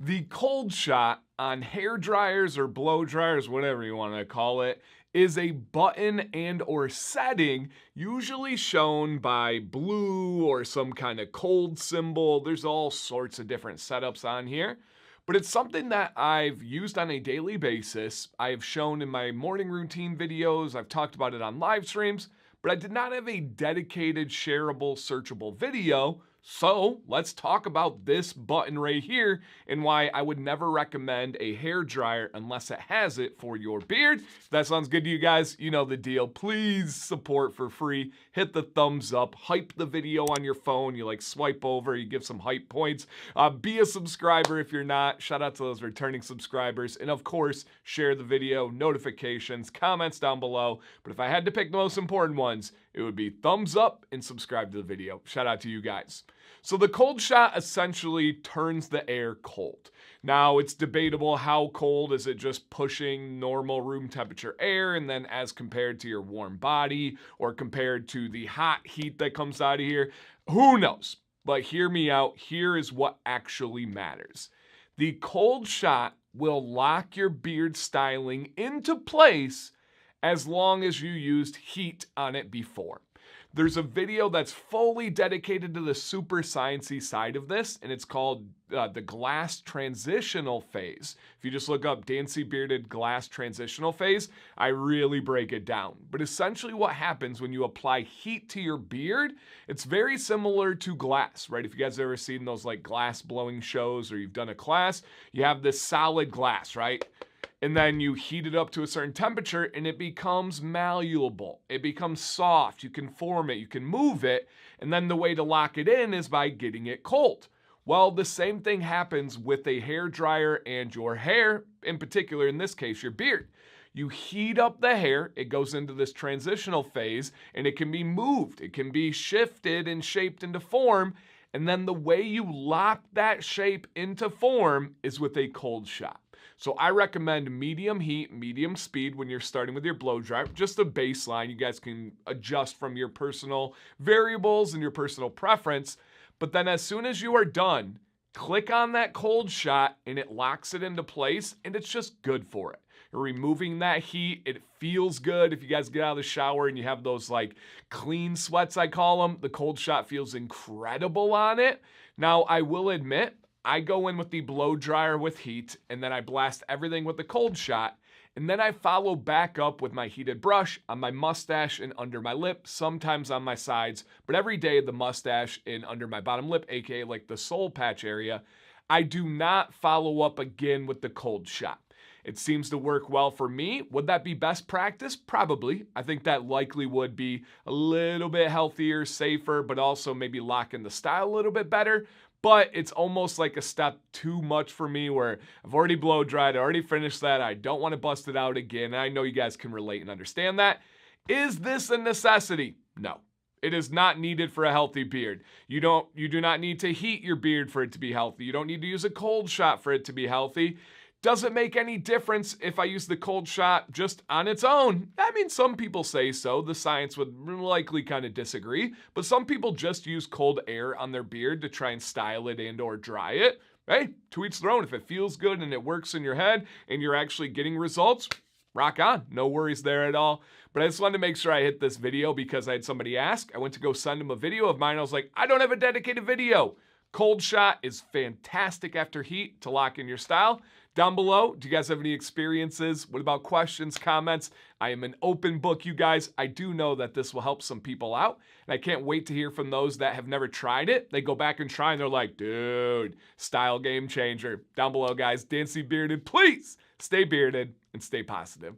The cold shot on hair dryers or blow dryers, whatever you want to call it, is a button and or setting usually shown by blue or some kind of cold symbol. There's all sorts of different setups on here, but it's something that I've used on a daily basis. I've shown in my morning routine videos. I've talked about it on live streams, but I did not have a dedicated, shareable, searchable video. So let's talk about this button right here and why I would never recommend a hair dryer unless it has it for your beard. If that sounds good to you guys, you know the deal. Please support for free. Hit the thumbs up, hype the video on your phone. You like swipe over, you give some hype points. Be a subscriber if you're not. Shout out to those returning subscribers. And of course, share the video, notifications, comments down below. But if I had to pick the most important ones, it would be thumbs up and subscribe to the video. Shout out to you guys. So the cold shot essentially turns the air cold. Now it's debatable how cold. Is it just pushing normal room temperature air and then as compared to your warm body or compared to the hot heat that comes out of here? Who knows? But hear me out. Here is what actually matters. The cold shot will lock your beard styling into place as long as you used heat on it before. There's a video that's fully dedicated to the super sciencey side of this, and it's called the glass transitional phase. If you just look up Dancy Bearded glass transitional phase, I really break it down. But essentially what happens when you apply heat to your beard, it's very similar to glass, right? If you guys have ever seen those like glass blowing shows or you've done a class, you have this solid glass, right? And then you heat it up to a certain temperature and it becomes malleable. It becomes soft. You can form it, you can move it. And then the way to lock it in is by getting it cold. Well, the same thing happens with a hair dryer and your hair, in particular, in this case, your beard. You heat up the hair, it goes into this transitional phase, and it can be moved. It can be shifted and shaped into form. And then the way you lock that shape into form is with a cold shot. So I recommend medium heat, medium speed when you're starting with your blow dryer. Just a baseline. You guys can adjust from your personal variables and your personal preference. But then as soon as you are done, click on that cold shot and it locks it into place and it's just good for it. You're removing that heat. It feels good. If you guys get out of the shower and you have those like clean sweats, I call them, the cold shot feels incredible on it. Now, I will admit, I go in with the blow dryer with heat and then I blast everything with the cold shot. And then I follow back up with my heated brush on my mustache and under my lip, sometimes on my sides, but every day the mustache and under my bottom lip, aka like the soul patch area. I do not follow up again with the cold shot. It seems to work well for me. Would that be best practice? Probably. I think that likely would be a little bit healthier, safer, but also maybe lock in the style a little bit better. But it's almost like a step too much for me where I've already blow dried, I already finished that, I don't want to bust it out again. And I know you guys can relate and understand that. Is this a necessity? No. It is not needed for a healthy beard. You do not need to heat your beard for it to be healthy. You don't need to use a cold shot for it to be healthy. Does it make any difference if I use the cold shot just on its own? I mean, some people say so. The science would likely kind of disagree, but some people just use cold air on their beard to try and style it and or dry it. Hey, to each their own. If it feels good and it works in your head and you're actually getting results, rock on. No worries there at all. But I just wanted to make sure I hit this video because I had somebody ask. I went to go send them a video of mine. I was like, I don't have a dedicated video. Cold shot is fantastic after heat to lock in your style. Down below, do you guys have any experiences? What about questions, comments? I am an open book, you guys. I do know that this will help some people out, and I can't wait to hear from those that have never tried it. They go back and try, and they're like, dude, style game changer. Down below, guys, Dancy Bearded, please stay bearded and stay positive.